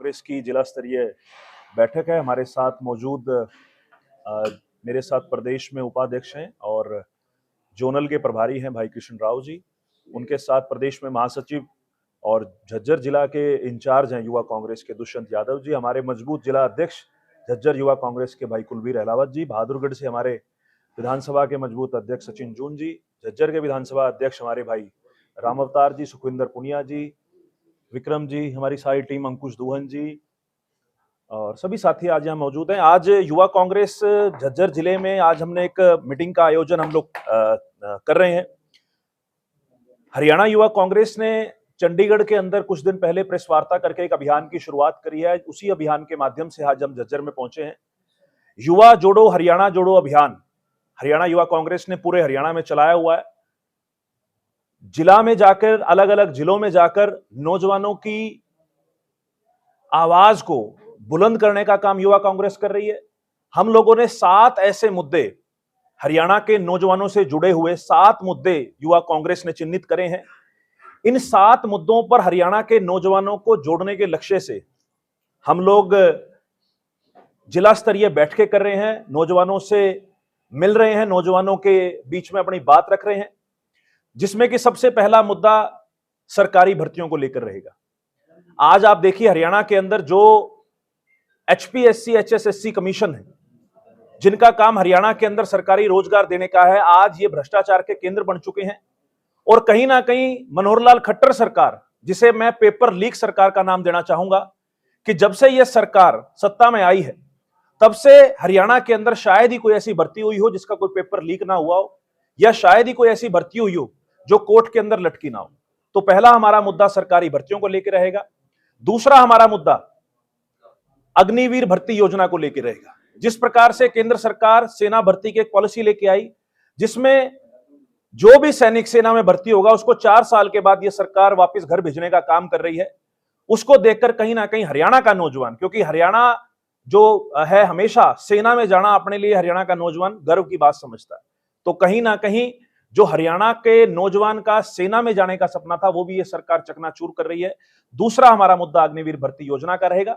कांग्रेस की जिला स्तरीय बैठक है। हमारे साथ मौजूद मेरे साथ प्रदेश में उपाध्यक्ष हैं और जोनल के प्रभारी हैं भाई कृष्ण राव जी। उनके साथ प्रदेश में महासचिव और झज्जर जिला के इंचार्ज हैं युवा कांग्रेस के दुष्यंत यादव जी। हमारे मजबूत जिला अध्यक्ष झज्जर युवा कांग्रेस के भाई कुलबीर अहलावत जी। बहादुरगढ़ से हमारे विधानसभा के मजबूत अध्यक्ष सचिन जून जी। झज्जर के विधानसभा अध्यक्ष हमारे भाई राम अवतार जी, सुखविंदर पुनिया जी, विक्रम जी, हमारी सारी टीम, अंकुश दुहन जी और सभी साथी आज यहाँ मौजूद हैं। आज युवा कांग्रेस झज्जर जिले में आज हमने एक मीटिंग का आयोजन हम लोग कर रहे हैं। हरियाणा युवा कांग्रेस ने चंडीगढ़ के अंदर कुछ दिन पहले प्रेस वार्ता करके एक अभियान की शुरुआत करी है। उसी अभियान के माध्यम से आज हम झज्जर में पहुंचे हैं। युवा जोड़ो हरियाणा जोड़ो अभियान हरियाणा युवा कांग्रेस ने पूरे हरियाणा में चलाया हुआ है। जिला में जाकर, अलग अलग जिलों में जाकर नौजवानों की आवाज को बुलंद करने का काम युवा कांग्रेस कर रही है। हम लोगों ने 7 ऐसे मुद्दे, हरियाणा के नौजवानों से जुड़े हुए 7 मुद्दे युवा कांग्रेस ने चिन्हित करे हैं। इन 7 मुद्दों पर हरियाणा के नौजवानों को जोड़ने के लक्ष्य से हम लोग जिला स्तरीय बैठकें कर रहे हैं, नौजवानों से मिल रहे हैं, नौजवानों के बीच में अपनी बात रख रहे हैं, जिसमें कि सबसे पहला मुद्दा सरकारी भर्तियों को लेकर रहेगा। आज आप देखिए हरियाणा के अंदर जो एचपीएससी एचएसएससी कमीशन है, जिनका काम हरियाणा के अंदर सरकारी रोजगार देने का है, आज ये भ्रष्टाचार के केंद्र बन चुके हैं। और कहीं ना कहीं मनोहर लाल खट्टर सरकार, जिसे मैं पेपर लीक सरकार का नाम देना चाहूंगा, कि जब से यह सरकार सत्ता में आई है तब से हरियाणा के अंदर शायद ही कोई ऐसी भर्ती हुई हो जिसका कोई पेपर लीक ना हुआ हो, या शायद ही कोई ऐसी भर्ती हुई हो जो कोर्ट के अंदर लटकी ना हो। तो पहला हमारा मुद्दा सरकारी भर्तियों को लेकर रहेगा। दूसरा हमारा मुद्दा अग्निवीर भर्ती योजना को लेकर रहेगा। जिस प्रकार से केंद्र सरकार सेना भर्ती की एक पॉलिसी लेके आई, जिसमें जो भी सैनिक सेना में भर्ती होगा उसको 4 साल के बाद यह सरकार वापस घर भेजने का काम कर रही है, उसको देखकर कहीं ना कहीं हरियाणा का नौजवान, क्योंकि हरियाणा जो है हमेशा सेना में जाना अपने लिए हरियाणा का नौजवान गर्व की बात समझता है, तो कहीं ना कहीं जो हरियाणा के नौजवान का सेना में जाने का सपना था वो भी ये सरकार चकनाचूर कर रही है। दूसरा हमारा मुद्दा अग्निवीर भर्ती योजना का रहेगा।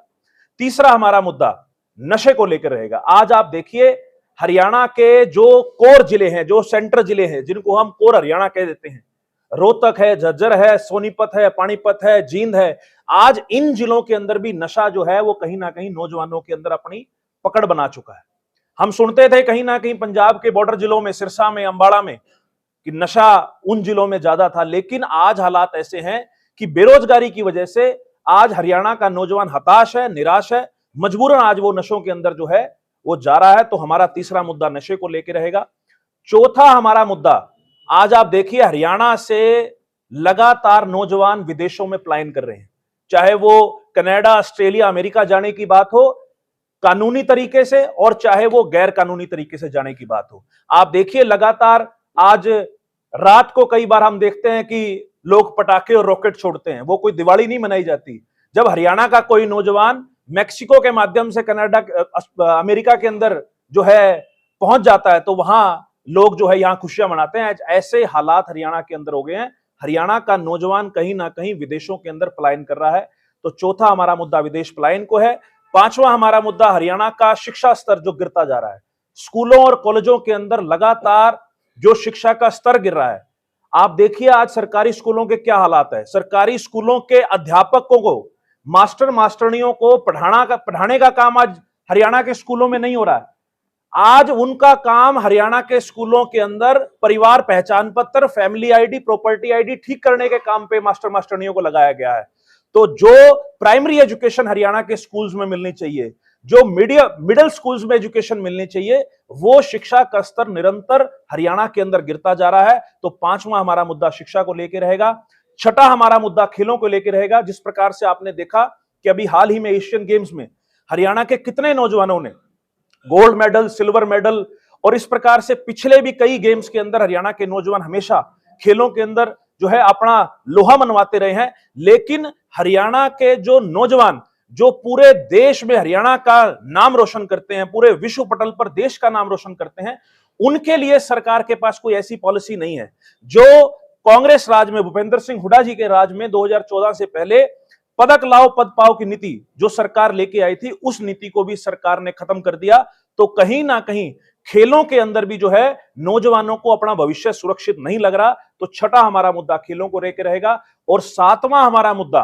तीसरा हमारा मुद्दा नशे को लेकर रहेगा। आज आप देखिए हरियाणा के जो कोर जिले हैं, जो सेंटर जिले हैं, जिनको हम कोर हरियाणा कह देते हैं, रोहतक है, झज्जर है, सोनीपत है, पानीपत है, जींद है, आज इन जिलों के अंदर भी नशा जो है वो कहीं ना कहीं नौजवानों के अंदर अपनी पकड़ बना चुका है। हम सुनते थे कहीं ना कहीं पंजाब के बॉर्डर जिलों में, सिरसा में, अंबाला में, कि नशा उन जिलों में ज्यादा था, लेकिन आज हालात ऐसे हैं कि बेरोजगारी की वजह से आज हरियाणा का नौजवान हताश है, निराश है, मजबूरन आज वो नशों के अंदर जो है वो जा रहा है। तो हमारा तीसरा मुद्दा नशे को लेकर रहेगा। चौथा हमारा मुद्दा, आज आप देखिए हरियाणा से लगातार नौजवान विदेशों में पलायन कर रहे हैं, चाहे वो कनाडा, ऑस्ट्रेलिया, अमेरिका जाने की बात हो कानूनी तरीके से, और चाहे वो गैर कानूनी तरीके से जाने की बात हो। आप देखिए लगातार आज रात को कई बार हम देखते हैं कि लोग पटाखे और रॉकेट छोड़ते हैं, वो कोई दिवाली नहीं मनाई जाती। जब हरियाणा का कोई नौजवान मैक्सिको के माध्यम से कनाडा, अमेरिका के अंदर जो है पहुंच जाता है तो वहां लोग जो है यहां खुशियां मनाते हैं। ऐसे हालात हरियाणा के अंदर हो गए हैं। हरियाणा का नौजवान कहीं ना कहीं विदेशों के अंदर पलायन कर रहा है। तो चौथा हमारा मुद्दा विदेश पलायन को है। पांचवा हमारा मुद्दा हरियाणा का शिक्षा स्तर जो गिरता जा रहा है। स्कूलों और कॉलेजों के अंदर लगातार जो शिक्षा का स्तर गिर रहा है, आप देखिए आज सरकारी स्कूलों के क्या हालात है। सरकारी स्कूलों के अध्यापकों को, मास्टर मास्टरनियों को पढ़ाने का काम आज हरियाणा के स्कूलों में नहीं हो रहा है। आज उनका काम हरियाणा के स्कूलों के अंदर परिवार पहचान पत्र, फैमिली आईडी, प्रॉपर्टी आईडी ठीक करने के काम पे मास्टर मास्टरनियों को लगाया गया है। तो जो प्राइमरी एजुकेशन हरियाणा के स्कूल्स में मिलनी चाहिए, जो मिडिल स्कूल्स में एजुकेशन मिलनी चाहिए, वो शिक्षा का स्तर निरंतर हरियाणा के अंदर गिरता जा रहा है। तो पांचवा हमारा मुद्दा शिक्षा को लेकर रहेगा। छठा हमारा मुद्दा खेलों को लेकर रहेगा। जिस प्रकार से आपने देखा कि अभी हाल ही में एशियन गेम्स में हरियाणा के कितने नौजवानों ने गोल्ड मेडल, सिल्वर मेडल, और इस प्रकार से पिछले भी कई गेम्स के अंदर हरियाणा के नौजवान हमेशा खेलों के अंदर जो है अपना लोहा मनवाते रहे हैं। लेकिन हरियाणा के जो नौजवान जो पूरे देश में हरियाणा का नाम रोशन करते हैं, पूरे विश्व पटल पर देश का नाम रोशन करते हैं, उनके लिए सरकार के पास कोई ऐसी पॉलिसी नहीं है। जो कांग्रेस राज में, भूपेंद्र सिंह हुड्डा जी के राज में 2014 से पहले पदक लाओ पद पाओ की नीति जो सरकार लेके आई थी, उस नीति को भी सरकार ने खत्म कर दिया। तो कहीं ना कहीं खेलों के अंदर भी जो है नौजवानों को अपना भविष्य सुरक्षित नहीं लग रहा। तो छठा हमारा मुद्दा खेलों को लेकर रहेगा। और सातवां हमारा मुद्दा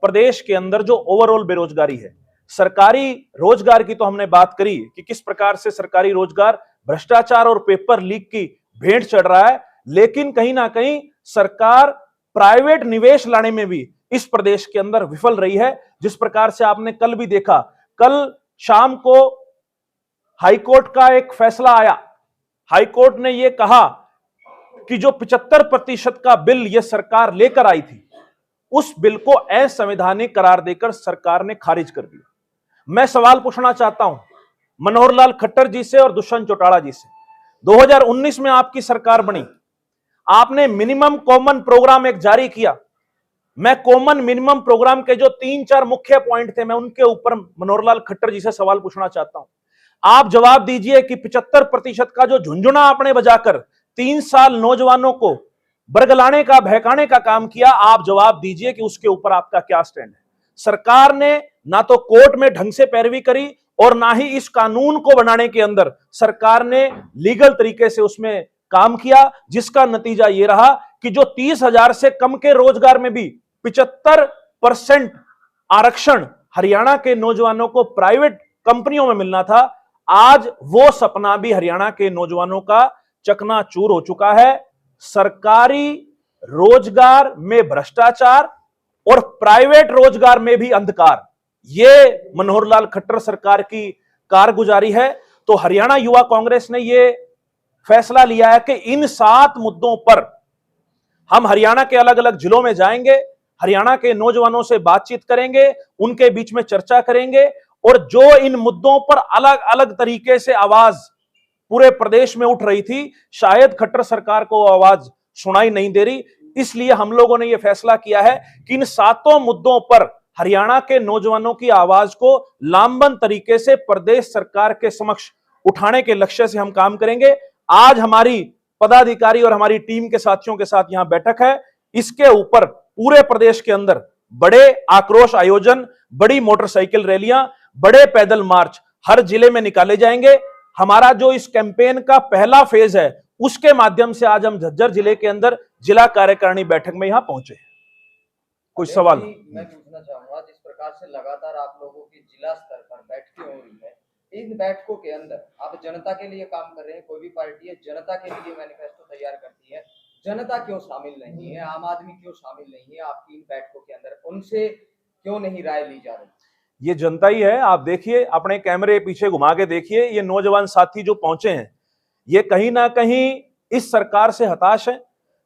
प्रदेश के अंदर जो ओवरऑल बेरोजगारी है। सरकारी रोजगार की तो हमने बात करी कि किस प्रकार से सरकारी रोजगार भ्रष्टाचार और पेपर लीक की भेंट चढ़ रहा है, लेकिन कहीं ना कहीं सरकार प्राइवेट निवेश लाने में भी इस प्रदेश के अंदर विफल रही है। जिस प्रकार से आपने कल भी देखा, कल शाम को हाईकोर्ट का एक फैसला आया। हाईकोर्ट ने यह कहा कि जो 75% का बिल यह सरकार लेकर आई थी, उस बिल को असंवैधानिक करार देकर सरकार ने खारिज कर दिया। मैं सवाल पूछना चाहता हूं मनोहर लाल खट्टर जी से और दुष्यंत चौटाला जी से। 2019 में आपकी सरकार बनी, आपने मिनिमम कॉमन प्रोग्राम एक जारी किया। मैं कॉमन मिनिमम प्रोग्राम के जो 3-4 मुख्य पॉइंट थे, मैं उनके ऊपर मनोहर लाल खट्टर जी से सवाल पूछना चाहता हूं। आप जवाब दीजिए कि 75% का जो झुंझुना आपने बजाकर 3 साल नौजवानों को बरगलाने का, बहकाने का काम किया, आप जवाब दीजिए कि उसके ऊपर आपका क्या स्टैंड है। सरकार ने ना तो कोर्ट में ढंग से पैरवी करी और ना ही इस कानून को बनाने के अंदर सरकार ने लीगल तरीके से उसमें काम किया, जिसका नतीजा यह रहा कि जो 30,000 से कम के रोजगार में भी 75% आरक्षण हरियाणा के नौजवानों को प्राइवेट कंपनियों में मिलना था, आज वो सपना भी हरियाणा के नौजवानों का चकनाचूर हो चुका है। सरकारी रोजगार में भ्रष्टाचार और प्राइवेट रोजगार में भी अंधकार, ये मनोहर लाल खट्टर सरकार की कारगुजारी है। तो हरियाणा युवा कांग्रेस ने यह फैसला लिया है कि इन 7 मुद्दों पर हम हरियाणा के अलग अलग जिलों में जाएंगे, हरियाणा के नौजवानों से बातचीत करेंगे, उनके बीच में चर्चा करेंगे, और जो इन मुद्दों पर अलग अलग तरीके से आवाज पूरे प्रदेश में उठ रही थी, शायद खट्टर सरकार को आवाज सुनाई नहीं दे रही। इसलिए हम लोगों ने यह फैसला किया है कि इन 7 मुद्दों पर हरियाणा के नौजवानों की आवाज को लामबंद तरीके से प्रदेश सरकार के समक्ष उठाने के लक्ष्य से हम काम करेंगे। आज हमारी पदाधिकारी और हमारी टीम के साथियों के साथ यहां बैठक है। इसके ऊपर पूरे प्रदेश के अंदर बड़े आक्रोश आयोजन, बड़ी मोटरसाइकिल रैलियां, बड़े पैदल मार्च हर जिले में निकाले जाएंगे। हमारा जो इस कैंपेन का पहला फेज है, उसके माध्यम से आज हम झज्जर जिले के अंदर जिला कार्यकारिणी बैठक में यहां पहुंचे। कोई सवाल? मैं पूछना चाहूंगा, जिस प्रकार से लगातार आप लोगों की जिला स्तर पर बैठकें हो रही है, इन बैठकों के अंदर आप जनता के लिए काम कर रहे हैं। कोई भी पार्टी है जनता के लिए मैनिफेस्टो तैयार करती है, जनता क्यों शामिल नहीं है, आम आदमी क्यों शामिल नहीं है आपकी इन बैठकों के अंदर? उनसे क्यों नहीं राय ली जा रही? ये जनता ही है। आप देखिए, अपने कैमरे पीछे घुमा के देखिए, ये नौजवान साथी जो पहुंचे हैं, ये कहीं ना कहीं इस सरकार से हताश है।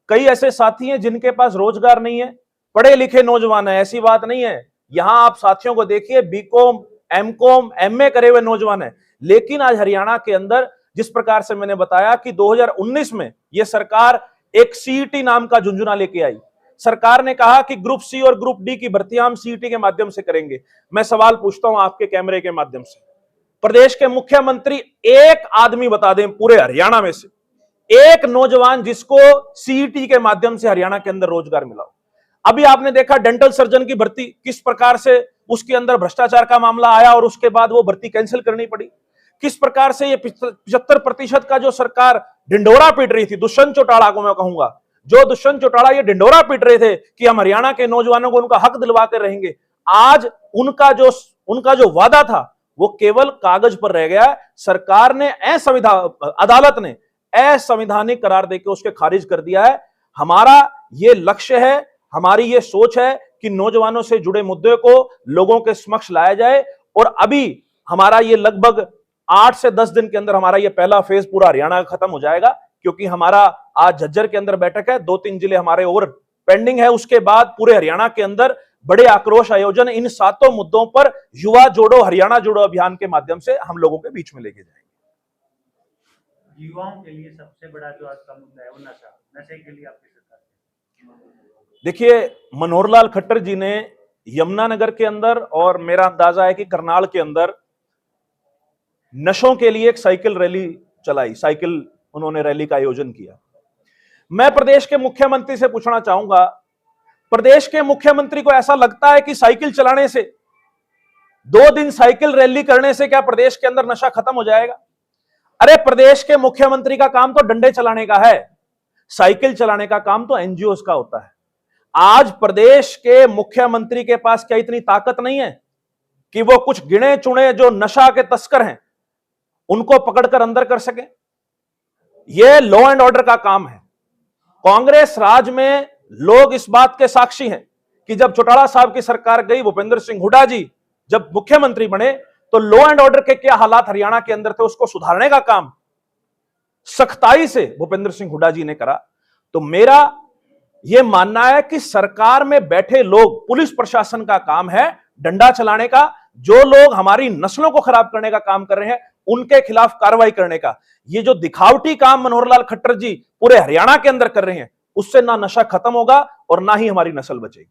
कई ऐसे साथी हैं जिनके पास रोजगार नहीं है, पढ़े लिखे नौजवान है, ऐसी बात नहीं है। यहां आप साथियों को देखिए, बीकॉम, एमकॉम, एमए करे हुए नौजवान है। लेकिन आज हरियाणा के अंदर जिस प्रकार से मैंने बताया कि 2019 में यह सरकार एक सीईटी नाम का झुंझुना लेके आई। सरकार ने कहा कि ग्रुप सी और ग्रुप डी की भर्तियां हम सीईटी के माध्यम से करेंगे। मैं सवाल पूछता हूं आपके कैमरे के माध्यम से, प्रदेश के मुख्यमंत्री एक आदमी बता दें पूरे हरियाणा में से, एक नौजवान जिसको सीईटी के माध्यम से हरियाणा के अंदर रोजगार मिला हो। अभी आपने देखा डेंटल सर्जन की भर्ती, किस प्रकार से उसके अंदर भ्रष्टाचार का मामला आया और उसके बाद वो भर्ती कैंसिल करनी पड़ी। किस प्रकार से ये 75% का जो सरकार ढिंढोरा पीट रही थी, दुष्यंत चौटाला को मैं कहूंगा, जो दुष्यंत चौटाला ये ढिंढोरा पीट रहे थे कि हम हरियाणा के नौजवानों को उनका हक दिलवाते रहेंगे, आज उनका जो वादा था वो केवल कागज पर रह गया है। सरकार ने अदालत ने असंवैधानिक करार देकर उसके खारिज कर दिया है। हमारा ये लक्ष्य है, हमारी ये सोच है कि नौजवानों से जुड़े मुद्दे को लोगों के समक्ष लाया जाए। और अभी हमारा ये लगभग 8 से 10 दिन के अंदर हमारा ये पहला फेज पूरा हरियाणा का खत्म हो जाएगा, क्योंकि हमारा आज झज्जर के अंदर बैठक है, 2-3 जिले हमारे और पेंडिंग है। उसके बाद पूरे हरियाणा के अंदर बड़े आक्रोश आयोजन इन 7 मुद्दों पर युवा जोड़ो हरियाणा जोड़ो अभियान के माध्यम से हम लोगों के बीच में लेके जाएंगे। युवाओं के लिए सबसे बड़ा जो आज का मुद्दा है वो नशे के लिए आपकी सरकार। देखिए, मनोहर लाल खट्टर जी ने यमुनानगर के अंदर और मेरा अंदाजा है कि करनाल के अंदर नशों के लिए एक साइकिल रैली चलाई, उन्होंने रैली का आयोजन किया। मैं प्रदेश के मुख्यमंत्री से पूछना चाहूंगा, प्रदेश के मुख्यमंत्री को ऐसा लगता है कि साइकिल चलाने से, 2 दिन साइकिल रैली करने से क्या प्रदेश के अंदर नशा खत्म हो जाएगा? अरे प्रदेश के मुख्यमंत्री का काम तो डंडे चलाने का है, साइकिल चलाने का काम तो एनजीओस का होता है। आज प्रदेश के मुख्यमंत्री के पास क्या इतनी ताकत नहीं है कि वो कुछ गिने चुने जो नशा के तस्कर हैं उनको पकड़कर अंदर कर सके? यह लॉ एंड ऑर्डर का काम है। कांग्रेस राज में लोग इस बात के साक्षी हैं कि जब चौटाला साहब की सरकार गई, भूपेंद्र सिंह हुड्डा जी जब मुख्यमंत्री बने, तो लॉ एंड ऑर्डर के क्या हालात हरियाणा के अंदर थे उसको सुधारने का काम सख्ताई से भूपेंद्र सिंह हुड्डा जी ने करा। तो मेरा यह मानना है कि सरकार में बैठे लोग, पुलिस प्रशासन का काम है डंडा चलाने का। जो लोग हमारी नस्लों को खराब करने का काम कर रहे हैं उनके खिलाफ कार्रवाई करने का। ये जो दिखावटी काम मनोहर लाल खट्टर जी पूरे हरियाणा के अंदर कर रहे हैं, उससे ना नशा खत्म होगा और ना ही हमारी नस्ल बचेगी।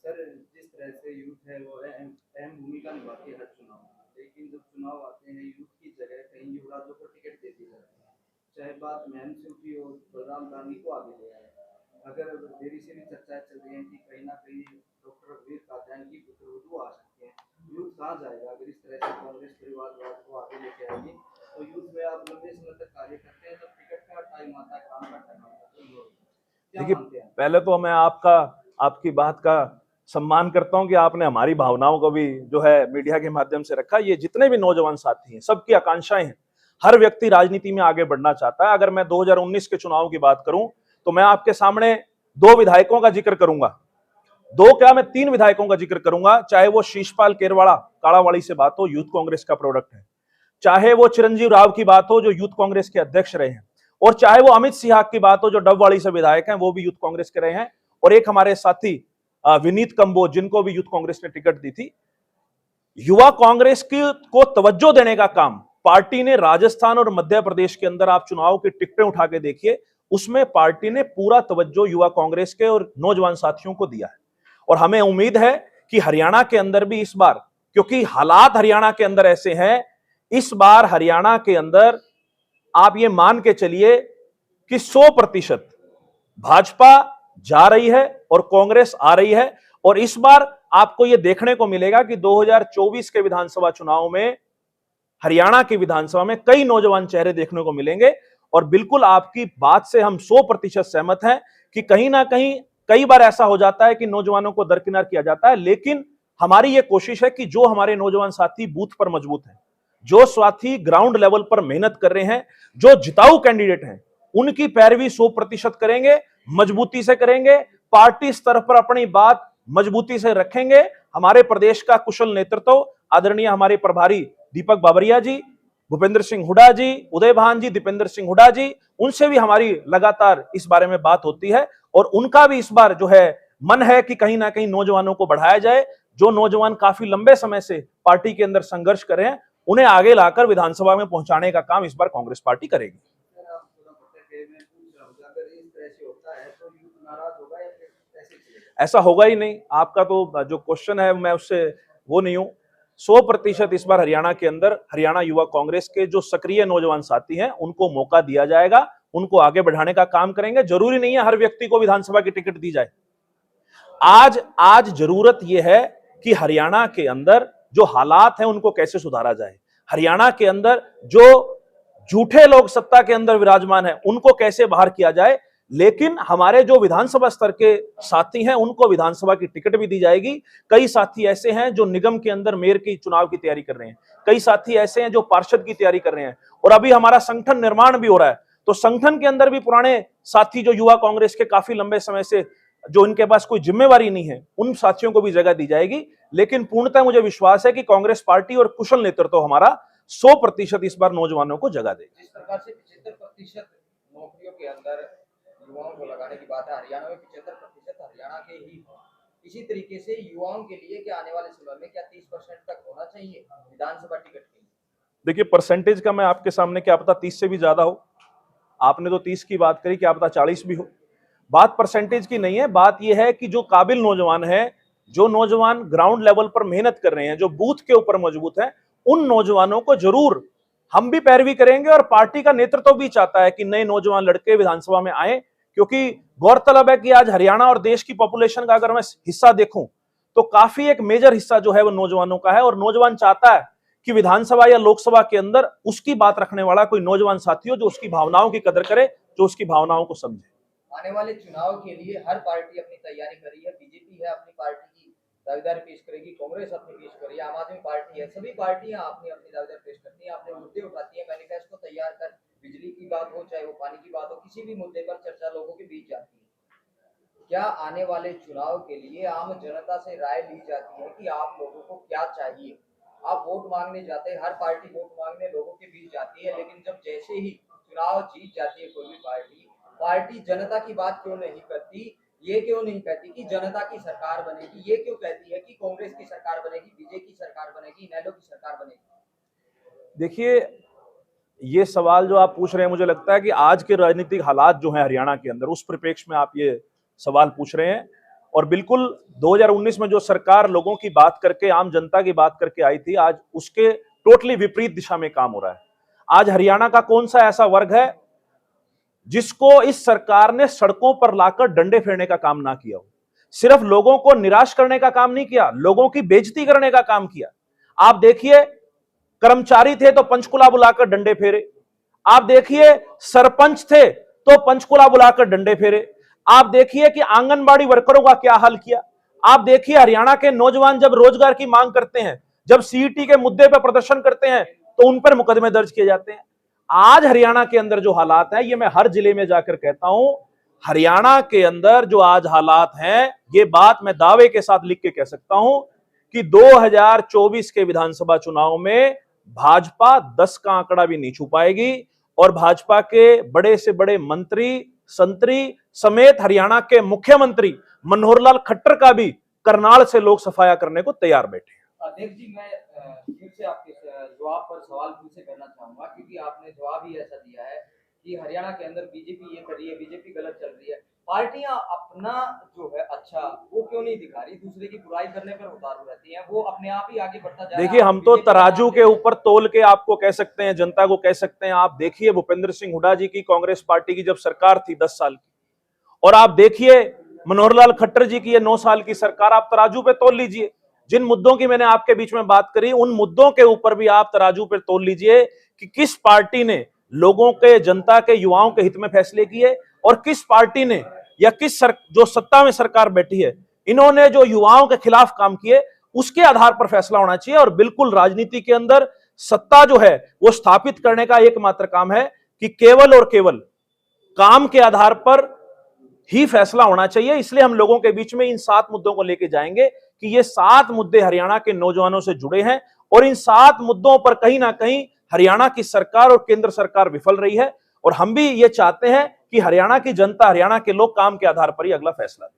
सर, जिस तरह से यूथ है वो अहम भूमिका निभाती है हर चुनाव में, लेकिन जब चुनाव आते हैं यूथ की जगह कहीं युवराजों को टिकट दे दी जाती है। चाहे बात महम सिंह की हो, बलराम गांधी को आगे ले आए। अगर देरी से भी चर्चाएं चल रही हैं कि कहीं ना कहीं डॉक्टर वीर कात्यायन की पुत्रवधू आ सकती है, यूथ कहाँ जाएगा? अगर इस तरह से कांग्रेस परिवारवाद को आगे लेके आएगी तो यूथ में आप लंबे समय तक कार्य करते हैं, जब टिकट का टाइम आता है, काम का टाइम आता है, तो देखिए, पहले तो मैं आपकी बात का सम्मान करता हूं कि आपने हमारी भावनाओं को भी जो है मीडिया के माध्यम से रखा। ये जितने भी नौजवान साथी हैं, सबकी आकांक्षाएं हैं। हर व्यक्ति राजनीति में आगे बढ़ना चाहता है। अगर मैं 2019 के चुनाव की बात करूं तो मैं आपके सामने 2 विधायकों का जिक्र करूंगा, 2 क्या मैं 3 विधायकों का जिक्र करूंगा। चाहे वो शीशपाल केरवाड़ा काड़ावाड़ी से बात हो, यूथ कांग्रेस का प्रोडक्ट है, चाहे वो चिरंजीव राव की बात हो जो यूथ कांग्रेस के अध्यक्ष रहे हैं, और चाहे वो अमित सिंह की बात हो जो डबवाड़ी से विधायक हैं, वो भी यूथ कांग्रेस के रहे हैं, और एक हमारे साथी विनीत कंबोज जिनको भी यूथ कांग्रेस ने टिकट दी थी। युवा कांग्रेस को तवज्जो देने का काम पार्टी ने राजस्थान और मध्य प्रदेश के अंदर, आप चुनाव की टिकटें उठा के देखिए, उसमें पार्टी ने पूरा तवज्जो युवा कांग्रेस के और नौजवान साथियों को दिया है। और हमें उम्मीद है कि हरियाणा के अंदर भी इस बार, क्योंकि हालात हरियाणा के अंदर ऐसे हैं, इस बार हरियाणा के अंदर आप ये मान के चलिए कि 100% भाजपा जा रही है और कांग्रेस आ रही है। और इस बार आपको यह देखने को मिलेगा कि 2024 के विधानसभा चुनाव में हरियाणा की विधानसभा में कई नौजवान चेहरे देखने को मिलेंगे। और बिल्कुल आपकी बात से हम 100% सहमत हैं कि कहीं ना कहीं कई बार ऐसा हो जाता है कि नौजवानों को दरकिनार किया जाता है, लेकिन हमारी यह कोशिश है कि जो हमारे नौजवान साथी बूथ पर मजबूत हैं, जो साथी ग्राउंड लेवल पर मेहनत कर रहे हैं, जो जिताऊ कैंडिडेट हैं, उनकी पैरवी 100% करेंगे, मजबूती से करेंगे, पार्टी स्तर पर अपनी बात मजबूती से रखेंगे। हमारे प्रदेश का कुशल नेतृत्व आदरणीय हमारे प्रभारी दीपक बाबरिया जी, भूपेंद्र सिंह हुड्डा जी, उदय भान जी, दीपेंद्र सिंह हुड्डा जी, उनसे भी हमारी लगातार इस बारे में बात होती है। और उनका भी इस बार जो है मन है कि कहीं ना कहीं नौजवानों को बढ़ाया जाए। जो नौजवान काफी लंबे समय से पार्टी के अंदर संघर्ष कर रहे हैं, उन्हें आगे लाकर विधानसभा में पहुंचाने का काम इस बार कांग्रेस पार्टी करेगी। ऐसा होगा ही नहीं। आपका तो जो क्वेश्चन है मैं उससे वो नहीं हूं। 100% इस बार हरियाणा के अंदर हरियाणा युवा कांग्रेस के जो सक्रिय नौजवान साथी हैं उनको मौका दिया जाएगा, उनको आगे बढ़ाने का काम करेंगे। जरूरी नहीं है हर व्यक्ति को विधानसभा की टिकट दी जाए। आज जरूरत यह है कि हरियाणा के अंदर जो हालात हैं उनको कैसे सुधारा जाए, हरियाणा के अंदर जो झूठे लोग सत्ता के अंदर विराजमान हैं उनको कैसे बाहर किया जाए। लेकिन हमारे जो विधानसभा स्तर के साथी हैं उनको विधानसभा की टिकट भी दी जाएगी। कई साथी ऐसे हैं जो निगम के अंदर मेयर की चुनाव की तैयारी कर रहे हैं, कई साथी ऐसे हैं जो पार्षद की तैयारी कर रहे हैं, और अभी हमारा संगठन निर्माण भी हो रहा है। तो संगठन के अंदर भी पुराने साथी जो युवा कांग्रेस के काफी लंबे समय से जो इनके पास कोई जिम्मेवारी नहीं है, उन साथियों को भी जगह दी जाएगी। लेकिन पूर्णतः मुझे विश्वास है कि कांग्रेस पार्टी और कुशल नेतृत्व हमारा 100% इस बार नौजवानों को जगह देगी। जिस प्रकार से 75% नौकरियों के अंदर युवाओं को लगाने की बात है, हरियाणा में 75% हरियाणा के ही हो। इसी तरीके से युवाओं के लिए क्या आने वाले समय में क्या 30% तक होना चाहिए विधानसभा टिकट के लिए? देखिए, परसेंटेज का मैं आपके सामने, क्या पता 30 से भी ज्यादा हो। आपने तो 30 की बात करी, क्या पता 40 भी हो। बात परसेंटेज की नहीं है, बात यह है कि जो काबिल नौजवान है, जो नौजवान ग्राउंड लेवल पर मेहनत कर रहे हैं, जो बूथ के ऊपर मजबूत है, उन नौजवानों को जरूर हम भी पैरवी करेंगे। और पार्टी का नेतृत्व भी चाहता है कि नए नौजवान लड़के विधानसभा में आए, क्योंकि गौरतलब है कि आज हरियाणा और देश की पॉपुलेशन का अगर मैं हिस्सा देखूं तो काफी एक मेजर हिस्सा जो है वो नौजवानों का है, और नौजवान चाहता है कि विधानसभा या लोकसभा के अंदर उसकी बात रखने वाला कोई नौजवान साथी हो जो उसकी भावनाओं की कदर करे, जो उसकी भावनाओं को समझे। आने वाले चुनाव के लिए हर पार्टी अपनी तैयारी कर रही है। बीजेपी है अपनी पार्टी की दावेदारी पेश करेगी, कांग्रेस अपनी पेश करेगी, आम आदमी पार्टी है, सभी पार्टियां अपनी अपनी दावेदारी पेश करती हैं, अपने मुद्दे उठाती हैं, मैनिफेस्टो तैयार कर, बिजली की बात हो चाहे वो पानी की बात हो, किसी भी मुद्दे पर चर्चा लोगों के बीच जाती है। क्या आने वाले चुनाव के लिए आम जनता से राय ली जाती है कि आप लोगों को क्या चाहिए? आप वोट मांगने जाते हैं, हर पार्टी वोट मांगने लोगों के बीच जाती है, लेकिन जब जैसे ही चुनाव जीत जाती है कोई भी पार्टी जनता की बात क्यों नहीं करती? ये क्यों नहीं कहती कि जनता की सरकार बनेगी? ये क्यों कहती है कि कांग्रेस की सरकार बनेगी, बीजेपी की सरकार बनेगी, इनेलो की सरकार बनेगी? देखिए, ये सवाल जो आप पूछ रहे हैं, मुझे लगता है कि आज के राजनीतिक हालात जो हैं हरियाणा के अंदर, उस परिप्रेक्ष्य में आप ये सवाल पूछ रहे हैं। और बिल्कुल 2019 में जो सरकार लोगों की बात करके, आम जनता की बात करके आई थी, आज उसके टोटली विपरीत दिशा में काम हो रहा है। आज हरियाणा का कौन सा ऐसा वर्ग है जिसको इस सरकार ने सड़कों पर लाकर डंडे फेरने का काम ना किया हो? सिर्फ लोगों को निराश करने का काम नहीं किया, लोगों की बेइज्जती करने का काम किया। आप देखिए, कर्मचारी थे तो पंचकुला बुलाकर डंडे फेरे, आप देखिए सरपंच थे तो पंचकुला बुलाकर डंडे फेरे, आप देखिए कि आंगनबाड़ी वर्करों का क्या हाल किया, आप देखिए हरियाणा के नौजवान जब रोजगार की मांग करते हैं, जब सीईटी के मुद्दे पर प्रदर्शन करते हैं तो उन पर मुकदमे दर्ज किए जाते हैं। आज हरियाणा के अंदर जो हालात हैं, ये मैं हर जिले में जाकर कहता हूं, हरियाणा के अंदर जो आज हालात हैं, ये बात मैं दावे के साथ लिख के कह सकता हूं कि 2024 के विधानसभा चुनाव में भाजपा 10 का आंकड़ा भी नहीं छू पाएगी, और भाजपा के बड़े से बड़े मंत्री संतरी समेत हरियाणा के मुख्यमंत्री मनोहर लाल खट्टर का भी करनाल से लोग सफाया करने को तैयार बैठे हैं। देव जी, मैं फिर से आपके जवाब पर सवाल फिर से करना चाहूंगा, क्योंकि आपने जवाब ही ऐसा दिया है कि हरियाणा के अंदर बीजेपी ये कर रही है, बीजेपी गलत चल रही है। पार्टियां अपना जो है अच्छा वो क्यों नहीं दिखा रही, दूसरे की बुराई करने पर उतारू रहती हैं, वो अपने आप ही आगे बढ़ता जा रहा है। देखिए, हम तो तराजू के ऊपर तोल के आपको कह सकते हैं, जनता को कह सकते हैं। आप देखिए भूपेंद्र सिंह हुड्डा जी की कांग्रेस पार्टी की जब सरकार थी 10 साल की, और आप देखिए मनोहर लाल खट्टर जी की ये 9 साल की सरकार, आप तराजू पे तोल लीजिए। जिन मुद्दों की मैंने आपके बीच में बात करी, उन मुद्दों के ऊपर भी आप तराजू पे तोल लीजिए कि किस पार्टी ने लोगों के, जनता के, युवाओं के हित में फैसले किए, और किस पार्टी ने या जो सत्ता में सरकार बैठी है, इन्होंने जो युवाओं के खिलाफ काम किए, उसके आधार पर फैसला होना चाहिए। और बिल्कुल राजनीति के अंदर सत्ता जो है वो स्थापित करने का एकमात्र काम है कि केवल और केवल काम के आधार पर ही फैसला होना चाहिए। इसलिए हम लोगों के बीच में इन 7 मुद्दों को लेकर जाएंगे कि ये 7 मुद्दे हरियाणा के नौजवानों से जुड़े हैं, और इन 7 मुद्दों पर कहीं ना कहीं हरियाणा की सरकार और केंद्र सरकार विफल रही है, और हम भी ये चाहते हैं कि हरियाणा की जनता, हरियाणा के लोग काम के आधार पर ही अगला फैसला दें।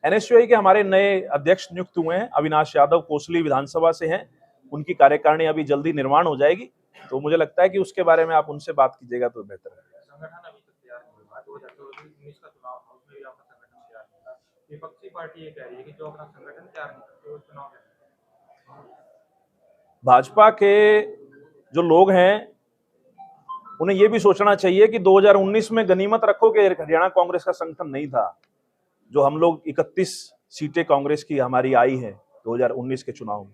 एनएसयूआई के हमारे नए अध्यक्ष नियुक्त हुए हैं, अविनाश यादव कोसली विधानसभा से हैं। उनकी कार्यकारिणी अभी जल्दी निर्माण हो जाएगी, तो मुझे लगता है कि उसके बारे में आप उनसे बात कीजिएगा तो बेहतर है। संगठन अभी तक तैयार नहीं हुआ। 2019 का चुनाव था, उसमें भी आपका संगठन तैयार नहीं था। विपक्षी पार्टी ये कह रही है कि जो अपना संगठन तैयार नहीं करते वो चुनाव लड़ते हैं। भाजपा के जो लोग हैं उन्हें यह भी सोचना चाहिए कि 2019 में गनीमत रखो कि हरियाणा कांग्रेस का संगठन नहीं था। जो हम लोग 31 सीटें कांग्रेस की हमारी आई है 2019 के चुनाव में,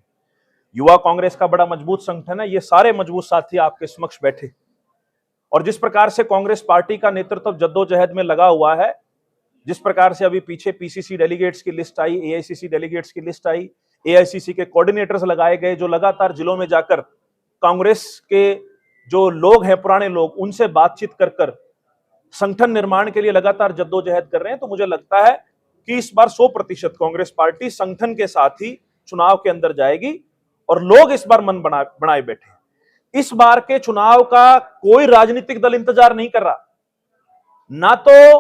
युवा कांग्रेस का बड़ा मजबूत संगठन है। ये सारे मजबूत साथी आपके समक्ष बैठे, और जिस प्रकार से कांग्रेस पार्टी का नेतृत्व जद्दोजहद में लगा हुआ है, जिस प्रकार से अभी पीछे पीसीसी डेलीगेट्स की लिस्ट आई, एआईसीसी डेलीगेट्स की लिस्ट आई, एआईसीसी के कोऑर्डिनेटर्स लगाए गए जो लगातार जिलों में जाकर कांग्रेस के जो लोग हैं, पुराने लोग, उनसे बातचीत कर कर संगठन निर्माण के लिए लगातार जद्दोजहद कर रहे हैं। तो मुझे लगता है कि इस बार 100% कांग्रेस पार्टी संगठन के साथ ही चुनाव के अंदर जाएगी, और लोग इस बार मन बनाए बैठे। इस बार के चुनाव का कोई राजनीतिक दल इंतजार नहीं कर रहा, ना तो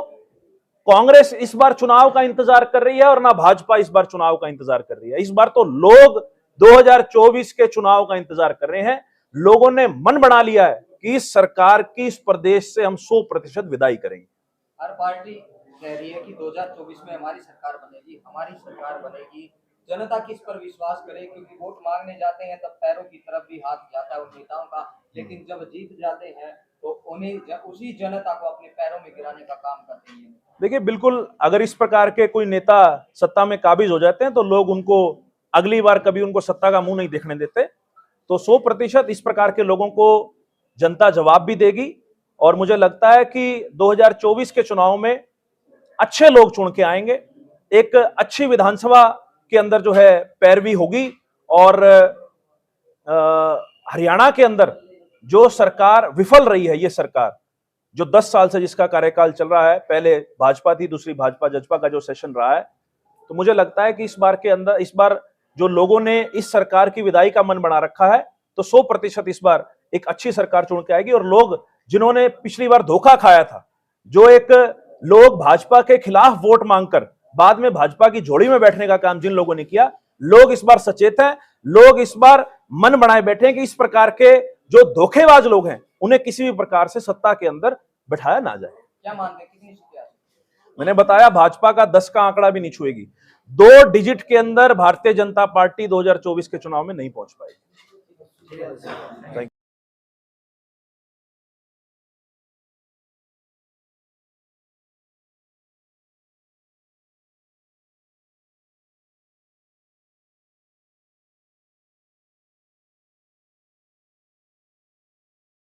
कांग्रेस इस बार चुनाव का इंतजार कर रही है और ना भाजपा इस बार चुनाव का इंतजार कर रही है। इस बार तो लोग 2024 के चुनाव का इंतजार कर रहे हैं। लोगों ने मन बना लिया है कि इस सरकार की, इस प्रदेश से हम 100% विदाई करेंगे। हर पार्टी कह रही है कि 2024 में हमारी सरकार बनेगी, हमारी सरकार बनेगी। जनता किस पर विश्वास करे, क्योंकि वोट मांगने जाते हैं तब पैरों की तरफ भी हाथ जाता है उन नेताओं का, लेकिन जब जीत जाते हैं तो उसी जनता को अपने पैरों में गिराने का काम करते हैं। देखिए, बिल्कुल अगर इस प्रकार के कोई नेता सत्ता में काबिज हो जाते हैं तो लोग उनको अगली बार कभी उनको सत्ता का मुंह नहीं देखने देते। तो 100% इस प्रकार के लोगों को जनता जवाब भी देगी और मुझे लगता है कि 2024 के चुनाव में अच्छे लोग चुन के आएंगे, एक अच्छी विधानसभा के अंदर जो है पैरवी होगी और हरियाणा के अंदर जो सरकार विफल रही है, ये सरकार जो 10 साल से जिसका कार्यकाल चल रहा है, पहले भाजपा थी, दूसरी भाजपा जजपा का जो सेशन रहा है, तो मुझे लगता है कि इस बार जो लोगों ने इस सरकार की विदाई का मन बना रखा है, तो 100% इस बार एक अच्छी सरकार चुन के आएगी। और लोग जिन्होंने पिछली बार धोखा खाया था, जो एक लोग भाजपा के खिलाफ वोट मांगकर बाद में भाजपा की झोली में बैठने का काम जिन लोगों ने किया, लोग इस बार सचेत हैं। लोग इस बार मन बनाए बैठे हैं कि इस प्रकार के जो धोखेबाज लोग हैं उन्हें किसी भी प्रकार से सत्ता के अंदर बैठाया ना जाए। क्या मानते हैं कितनी सीटें आती हैं? मैंने बताया भाजपा का 10 का आंकड़ा भी नहीं छुएगी। 2 डिजिट के अंदर भारतीय जनता पार्टी 2024 के चुनाव में नहीं पहुंच पाएगी।